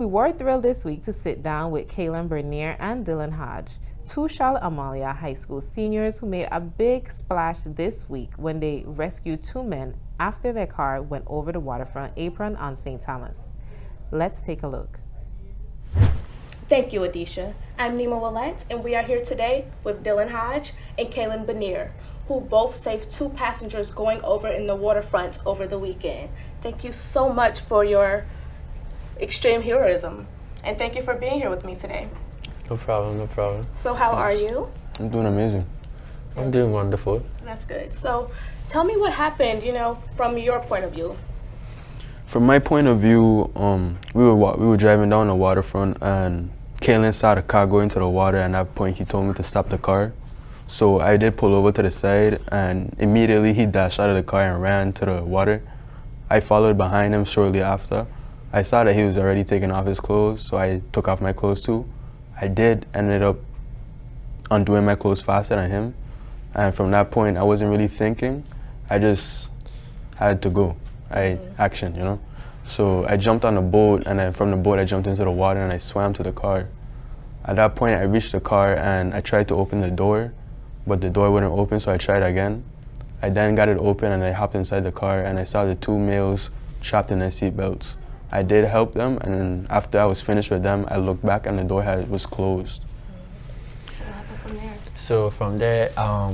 We were thrilled this week to sit down with Kalan and Dillon Hodge, two Charlotte Amalia High School seniors who made a big splash this week when they rescued two men after their car went over the waterfront apron on St. Thomas. Let's take a look. Thank you, Adisha. I'm Knema Willett, and we are here today with Dillon Hodge and Kalan who both saved two passengers going over in the waterfront over the weekend. Thank you so much for your extreme heroism, and thank you for being here with me today. No problem, no problem. So how are you? I'm doing amazing. I'm doing wonderful. That's good. So tell me what happened, from your point of view. From my point of view, we were driving down the waterfront, and Kalan saw the car go into the water, and at that point he told me to stop the car. So I did pull over to the side, and immediately he dashed out of the car and ran to the water. I followed behind him shortly after. I saw that he was already taking off his clothes, so I took off my clothes too. I ended up undoing my clothes faster than him. And from that point, I wasn't really thinking. I just had to go. Action. So I jumped on the boat, and then from the boat, I jumped into the water and I swam to the car. At that point, I reached the car and I tried to open the door, but the door wouldn't open, so I tried again. I then got it open and I hopped inside the car and I saw the two males trapped in their seatbelts. I did help them, and then after I was finished with them, I looked back and the door was closed. What happened from there? So from there,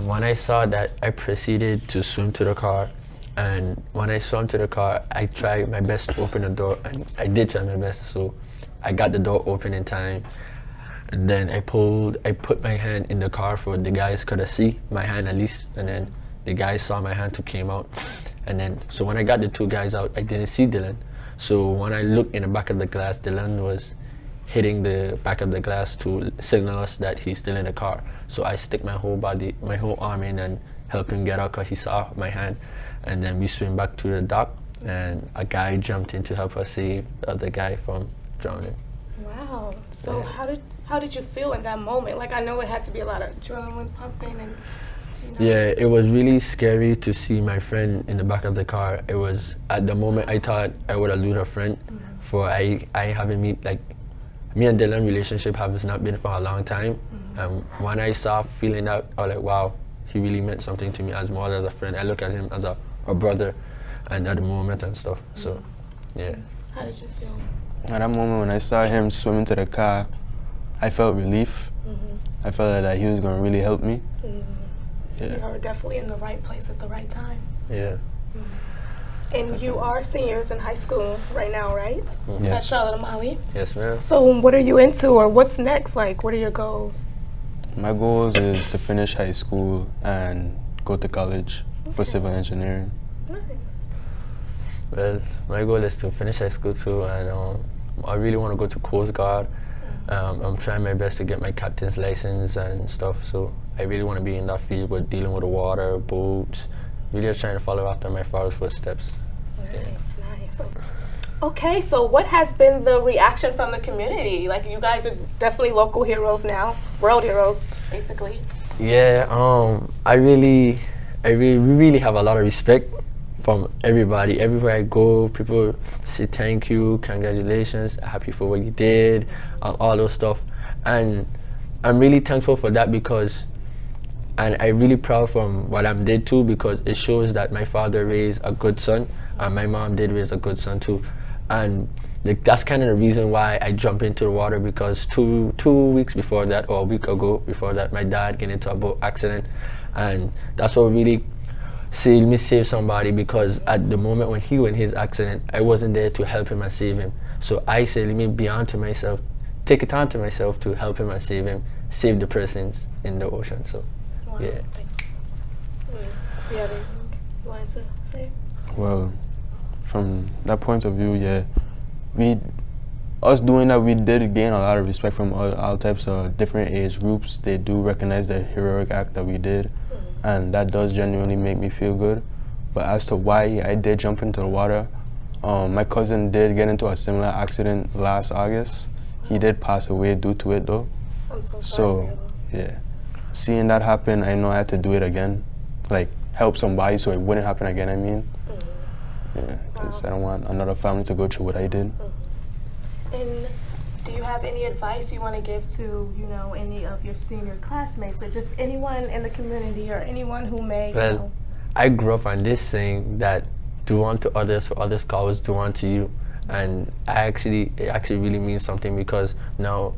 when I saw that, I proceeded to swim to the car. And when I swam to the car, I tried my best to open the door, and I did try my best. So I got the door open in time. And then I put my hand in the car for the guys could see my hand at least. And then the guys saw my hand to came out. And then, so when I got the two guys out, I didn't see Dillon. So when I looked in the back of the glass, Dillon was hitting the back of the glass to signal us that he's still in the car. So I stick my whole arm in and help him get out because he saw my hand. And then we swim back to the dock, and a guy jumped in to help us save the other guy from drowning. Wow. So Yeah. how did you feel in that moment? Like, I know it had to be a lot of adrenaline pumping and. Yeah, it was really scary to see my friend in the back of the car. It was, at the moment, I thought I would have lost a friend. For I haven't me and Dillon relationship has not been for a long time. And when I saw feeling that, I was like, wow, he really meant something to me as more as a friend. I look at him as a brother, and at the moment and stuff. So, yeah. How did you feel? At that moment when I saw him swimming to the car, I felt relief. I felt that he was going to really help me. You are definitely in the right place at the right time. Yeah. And you are seniors in high school right now, right? Yeah. At Charlotte Amalia. Yes, ma'am. So what are you into, or what's next? Like, what are your goals? My goals is to finish high school and go to college for civil engineering. Nice. Well, my goal is to finish high school too, and I really want to go to Coast Guard. I'm trying my best to get my captain's license and stuff, so I really want to be in that field with dealing with the water, boats, really just trying to follow after my father's footsteps. Nice. Okay, so what has been the reaction from the community? Like, you guys are definitely local heroes now, world heroes, basically. Yeah, we really have a lot of respect from everybody. Everywhere I go, people say thank you, congratulations, happy for what you did, all those stuff. And I'm really thankful for that and I'm really proud from what I did too, because it shows that my father raised a good son, and my mom did raise a good son too. And that's kind of the reason why I jumped into the water, because two weeks before that, or a week ago before that, my dad got into a boat accident, and that's what really save somebody, because at the moment when he went his accident, I wasn't there to help him and save him. So I said, let me be on to myself, take it on to myself to help him and save him, save the persons in the ocean. So, Wow. yeah. Do you have anything you wanted to say? Well, from that point of view, yeah, us doing that, we did gain a lot of respect from all types of different age groups. They do recognize the heroic act that we did, and that does genuinely make me feel good. But as to why I did jump into the water, my cousin did get into a similar accident last August. He did pass away due to it though. I'm so sorry. So, yeah, seeing that happen, I know I had to do it again, like help somebody so it wouldn't happen again, I mean. Yeah, because I don't want another family to go through what I did. And do you have any advice you want to give to, any of your senior classmates or just anyone in the community or anyone who may, Well, I grew up on this saying that do unto others for others can always do unto you. And it actually really means something because now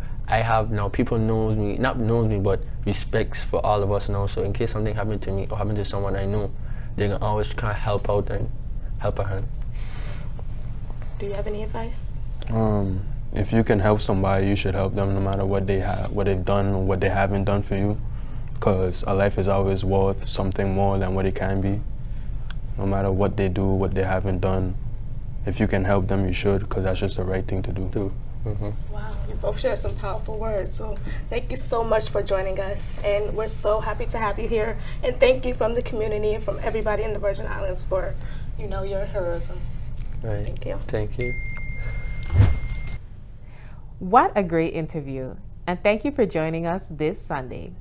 people not knows me, but respects for all of us now. So in case something happened to me or happened to someone I know, they can always kind of help out and help a hand. Do you have any advice? If you can help somebody, you should help them no matter what they've done or what they haven't done for you. Because a life is always worth something more than what it can be. No matter what they do, what they haven't done, if you can help them, you should, because that's just the right thing to do. Wow, you both shared some powerful words. So thank you so much for joining us. And we're so happy to have you here. And thank you from the community and from everybody in the Virgin Islands for, your heroism. Right. Thank you. Thank you. What a great interview. And thank you for joining us this Sunday.